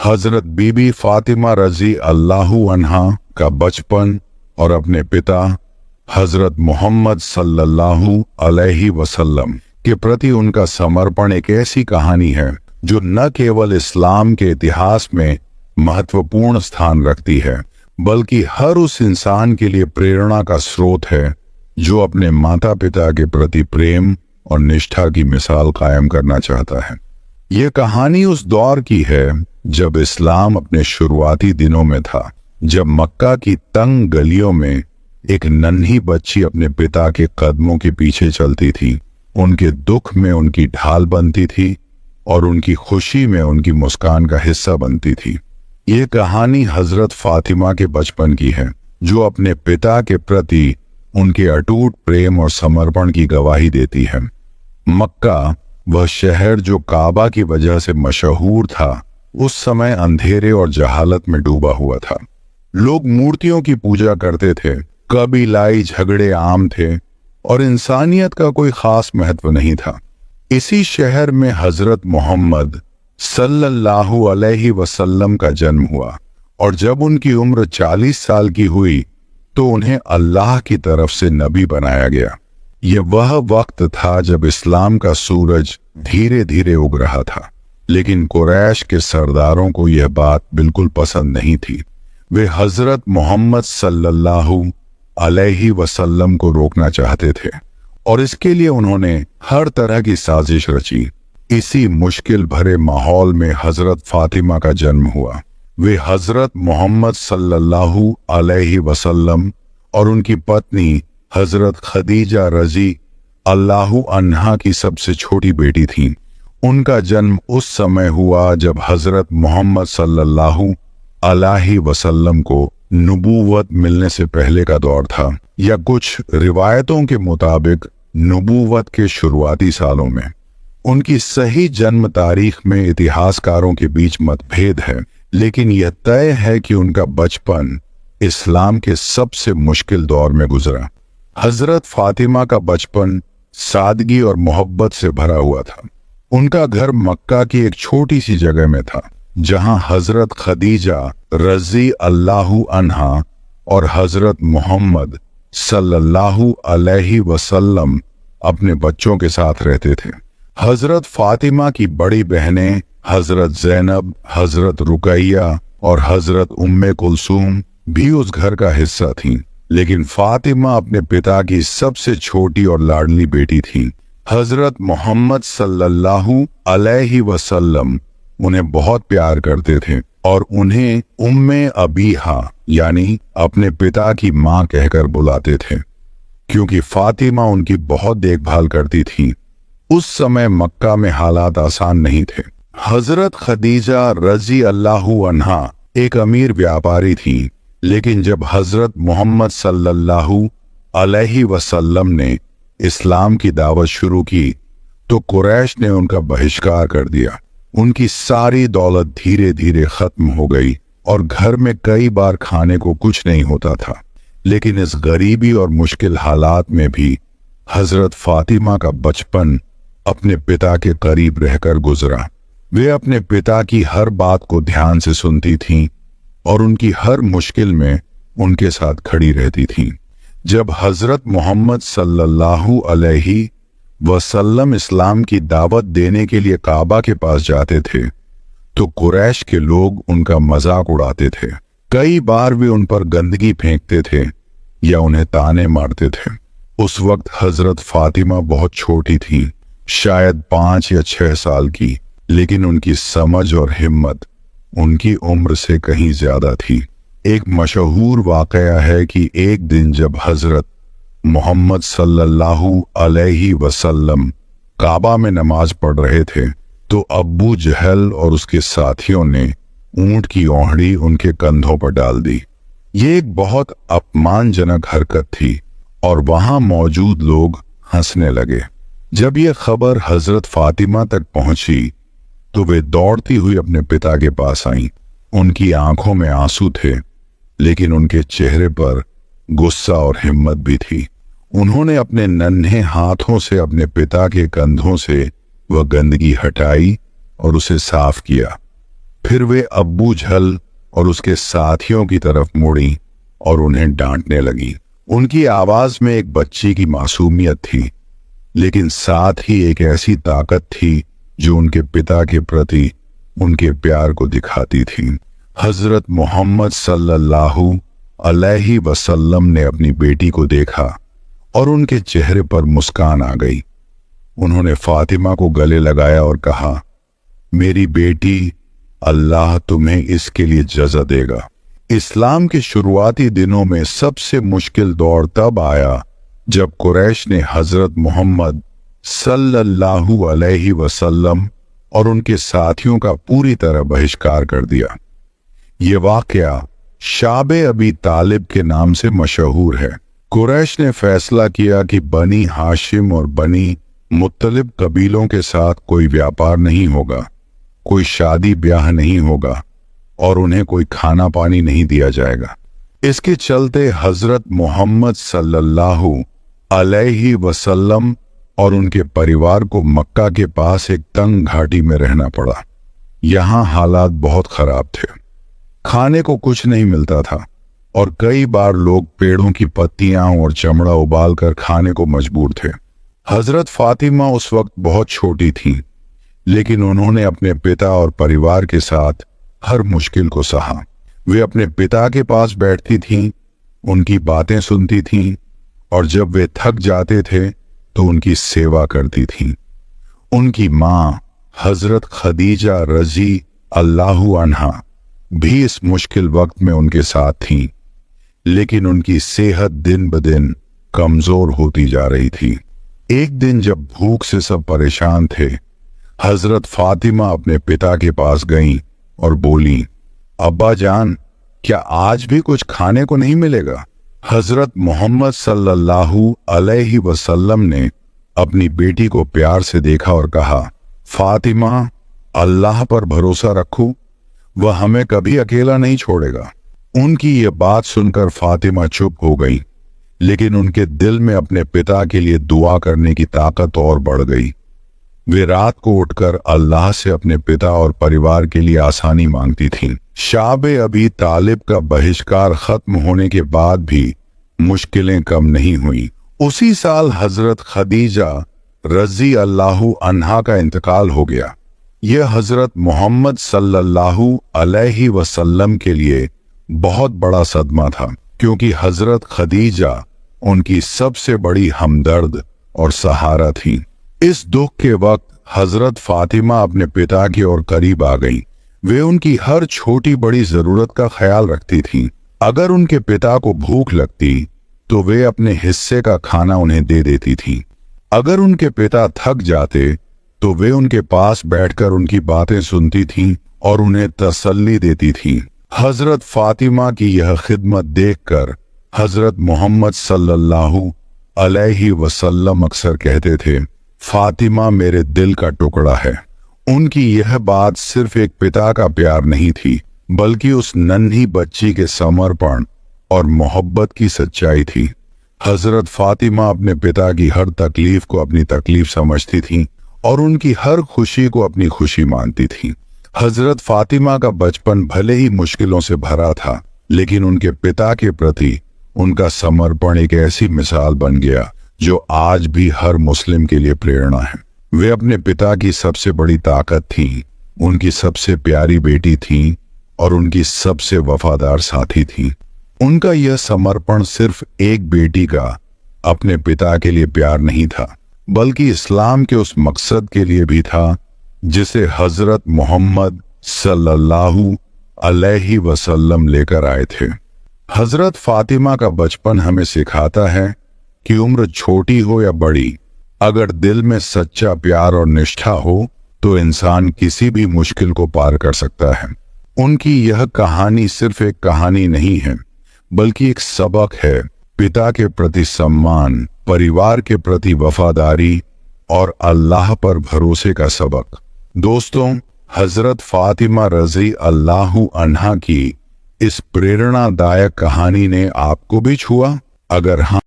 हजरत बीबी फातिमा रजी अल्लाहु अन्हा का बचपन और अपने पिता हजरत मोहम्मद सल्लल्लाहु अलैहि वसल्लम के प्रति उनका समर्पण एक ऐसी कहानी है जो न केवल इस्लाम के इतिहास में महत्वपूर्ण स्थान रखती है बल्कि हर उस इंसान के लिए प्रेरणा का स्रोत है जो अपने माता पिता के प्रति प्रेम और निष्ठा की मिसाल कायम करना चाहता है। ये कहानी उस दौर की है जब इस्लाम अपने शुरुआती दिनों में था, जब मक्का की तंग गलियों में एक नन्ही बच्ची अपने पिता के कदमों के पीछे चलती थी, उनके दुख में उनकी ढाल बनती थी और उनकी खुशी में उनकी मुस्कान का हिस्सा बनती थी। ये कहानी हजरत फातिमा के बचपन की है जो अपने पिता के प्रति उनके अटूट प्रेम और समर्पण की गवाही देती है। मक्का, वह शहर जो काबा की वजह से मशहूर था, उस समय अंधेरे और जहालत में डूबा हुआ था। लोग मूर्तियों की पूजा करते थे, कबीलाई झगड़े आम थे और इंसानियत का कोई खास महत्व नहीं था। इसी शहर में हजरत मोहम्मद सल्लल्लाहु अलैहि वसल्लम का जन्म हुआ और जब उनकी उम्र 40 साल की हुई तो उन्हें अल्लाह की तरफ से नबी बनाया गया। यह वह वक्त था जब इस्लाम का सूरज धीरे धीरे उग रहा था, लेकिन कुरैश के सरदारों को यह बात बिल्कुल पसंद नहीं थी। वे हजरत मोहम्मद सल्लल्लाहु अलैहि वसल्लम को रोकना चाहते थे और इसके लिए उन्होंने हर तरह की साजिश रची। इसी मुश्किल भरे माहौल में हजरत फातिमा का जन्म हुआ। वे हजरत मोहम्मद सल्लल्लाहु अलैहि वसल्लम और उनकी पत्नी हजरत खदीजा रजी अल्लाहु अन्हा की सबसे छोटी बेटी थीं। उनका जन्म उस समय हुआ जब हजरत मोहम्मद सल्लल्लाहु अलैहि वसल्लम को नबूवत मिलने से पहले का दौर था, या कुछ रिवायतों के मुताबिक नबूवत के शुरुआती सालों में। उनकी सही जन्म तारीख में इतिहासकारों के बीच मतभेद है, लेकिन यह तय है कि उनका बचपन इस्लाम के सबसे मुश्किल दौर में गुजरा। हजरत फातिमा का बचपन सादगी और मोहब्बत से भरा हुआ था। उनका घर मक्का की एक छोटी सी जगह में था, जहां हजरत खदीजा रजी अल्लाहु अन्हा और हजरत मोहम्मद सल्लल्लाहु अलैहि वसल्लम अपने बच्चों के साथ रहते थे। हजरत फातिमा की बड़ी बहनें हजरत ज़ैनब, हजरत रुकैया और हजरत उम्मे कुलसूम भी उस घर का हिस्सा थीं, लेकिन फातिमा अपने पिता की सबसे छोटी और लाडली बेटी थी। हजरत मोहम्मद सल्लल्लाहु अलैहि वसल्लम उन्हें बहुत प्यार करते थे और उन्हें उम्मे अबीहा यानी अपने पिता की मां कहकर बुलाते थे, क्योंकि फातिमा उनकी बहुत देखभाल करती थी। उस समय मक्का में हालात आसान नहीं थे। हजरत खदीजा रजी अल्लाहु अन्हा एक अमीर व्यापारी थी, लेकिन जब हजरत मोहम्मद सल्लल्लाहु अलैहि वसल्लम ने इस्लाम की दावत शुरू की तो कुरैश ने उनका बहिष्कार कर दिया। उनकी सारी दौलत धीरे धीरे खत्म हो गई और घर में कई बार खाने को कुछ नहीं होता था। लेकिन इस गरीबी और मुश्किल हालात में भी हजरत फातिमा का बचपन अपने पिता के करीब रहकर गुजरा। वे अपने पिता की हर बात को ध्यान से सुनती थीं और उनकी हर मुश्किल में उनके साथ खड़ी रहती थीं। जब हजरत मोहम्मद सल्लल्लाहु अलैहि वसल्लम इस्लाम की दावत देने के लिए काबा के पास जाते थे तो कुरैश के लोग उनका मजाक उड़ाते थे। कई बार वे उन पर गंदगी फेंकते थे या उन्हें ताने मारते थे। उस वक्त हजरत फातिमा बहुत छोटी थी, शायद 5 या 6 साल की, लेकिन उनकी समझ और हिम्मत उनकी उम्र से कहीं ज्यादा थी। एक मशहूर वाकया है कि एक दिन जब हजरत मोहम्मद सल्लल्लाहु अलैहि वसल्लम काबा में नमाज पढ़ रहे थे तो अब्बू जहल और उसके साथियों ने ऊंट की ओहड़ी उनके कंधों पर डाल दी। ये एक बहुत अपमानजनक हरकत थी और वहां मौजूद लोग हंसने लगे। जब यह खबर हजरत फातिमा तक पहुंची तो वे दौड़ती हुई अपने पिता के पास आईं। उनकी आंखों में आंसू थे, लेकिन उनके चेहरे पर गुस्सा और हिम्मत भी थी। उन्होंने अपने नन्हे हाथों से अपने पिता के कंधों से वह गंदगी हटाई और उसे साफ किया। फिर वे अब्बू झल और उसके साथियों की तरफ मुड़ी और उन्हें डांटने लगी। उनकी आवाज में एक बच्ची की मासूमियत थी, लेकिन साथ ही एक ऐसी ताकत थी जो उनके पिता के प्रति उनके प्यार को दिखाती थी। हजरत मोहम्मद सल्लल्लाहु अलैहि वसल्लम ने अपनी बेटी को देखा और उनके चेहरे पर मुस्कान आ गई। उन्होंने फातिमा को गले लगाया और कहा, मेरी बेटी, अल्लाह तुम्हें इसके लिए जज़ा देगा। इस्लाम के शुरुआती दिनों में सबसे मुश्किल दौर तब आया जब कुरैश ने हजरत मोहम्मद सल्लल्लाहु अलैहि वसल्लम और उनके साथियों का पूरी तरह बहिष्कार कर दिया। ये वाकया शाबे अबी तालिब के नाम से मशहूर है। कुरैश ने फैसला किया कि बनी हाशिम और बनी मुत्तलिब कबीलों के साथ कोई व्यापार नहीं होगा, कोई शादी ब्याह नहीं होगा और उन्हें कोई खाना पानी नहीं दिया जाएगा। इसके चलते हजरत मोहम्मद सल्लल्लाहु अलैहि वसल्लम और उनके परिवार को मक्का के पास एक तंग घाटी में रहना पड़ा। यहाँ हालात बहुत खराब थे, खाने को कुछ नहीं मिलता था और कई बार लोग पेड़ों की पत्तियां और चमड़ा उबाल कर खाने को मजबूर थे। हजरत फातिमा उस वक्त बहुत छोटी थी, लेकिन उन्होंने अपने पिता और परिवार के साथ हर मुश्किल को सहा। वे अपने पिता के पास बैठती थीं, उनकी बातें सुनती थीं और जब वे थक जाते थे तो उनकी सेवा करती थीं। उनकी मां हजरत खदीजा रजी अल्लाहु अन्हा भी इस मुश्किल वक्त में उनके साथ थीं, लेकिन उनकी सेहत दिन ब दिन कमजोर होती जा रही थी। एक दिन जब भूख से सब परेशान थे, हजरत फातिमा अपने पिता के पास गईं और बोली, अब्बा जान, क्या आज भी कुछ खाने को नहीं मिलेगा? हजरत मोहम्मद सल्लल्लाहु अलैहि वसल्लम ने अपनी बेटी को प्यार से देखा और कहा, फातिमा, अल्लाह पर भरोसा रखो, वह हमें कभी अकेला नहीं छोड़ेगा। उनकी ये बात सुनकर फातिमा चुप हो गई, लेकिन उनके दिल में अपने पिता के लिए दुआ करने की ताकत और बढ़ गई। वे रात को उठकर अल्लाह से अपने पिता और परिवार के लिए आसानी मांगती थीं। शाबे अबी तालिब का बहिष्कार खत्म होने के बाद भी मुश्किलें कम नहीं हुई। उसी साल हजरत खदीजा रजी अल्लाहु अन्हा का इंतकाल हो गया। यह हजरत मोहम्मद सल्लल्लाहु अलैहि वसल्लम के लिए बहुत बड़ा सदमा था, क्योंकि हजरत खदीजा उनकी सबसे बड़ी हमदर्द और सहारा थी। इस दुख के वक्त हजरत फातिमा अपने पिता की ओर करीब आ गई। वे उनकी हर छोटी बड़ी जरूरत का ख्याल रखती थीं। अगर उनके पिता को भूख लगती तो वे अपने हिस्से का खाना उन्हें दे देती थीं। अगर उनके पिता थक जाते तो वे उनके पास बैठकर उनकी बातें सुनती थीं और उन्हें तसल्ली देती थीं। हजरत फातिमा की यह खिदमत देखकर हजरत मोहम्मद सल्लल्लाहु अलैहि वसल्लम अक्सर कहते थे, फातिमा मेरे दिल का टुकड़ा है। उनकी यह बात सिर्फ एक पिता का प्यार नहीं थी, बल्कि उस नन्ही बच्ची के समर्पण और मोहब्बत की सच्चाई थी। हजरत फातिमा अपने पिता की हर तकलीफ को अपनी तकलीफ समझती थीं और उनकी हर खुशी को अपनी खुशी मानती थीं। हजरत फातिमा का बचपन भले ही मुश्किलों से भरा था, लेकिन उनके पिता के प्रति उनका समर्पण एक ऐसी मिसाल बन गया जो आज भी हर मुस्लिम के लिए प्रेरणा है। वे अपने पिता की सबसे बड़ी ताकत थीं, उनकी सबसे प्यारी बेटी थीं और उनकी सबसे वफादार साथी थीं। उनका यह समर्पण सिर्फ एक बेटी का अपने पिता के लिए प्यार नहीं था, बल्कि इस्लाम के उस मकसद के लिए भी था जिसे हजरत मोहम्मद सल्लल्लाहु अलैहि वसल्लम लेकर आए थे। हजरत फातिमा का बचपन हमें सिखाता है कि उम्र छोटी हो या बड़ी, अगर दिल में सच्चा प्यार और निष्ठा हो तो इंसान किसी भी मुश्किल को पार कर सकता है। उनकी यह कहानी सिर्फ एक कहानी नहीं है, बल्कि एक सबक है। पिता के प्रति सम्मान, परिवार के प्रति वफादारी और अल्लाह पर भरोसे का सबक। दोस्तों, हजरत फातिमा रजी अल्लाहु अन्हा की इस प्रेरणादायक कहानी ने आपको भी छुआ? अगर हाँ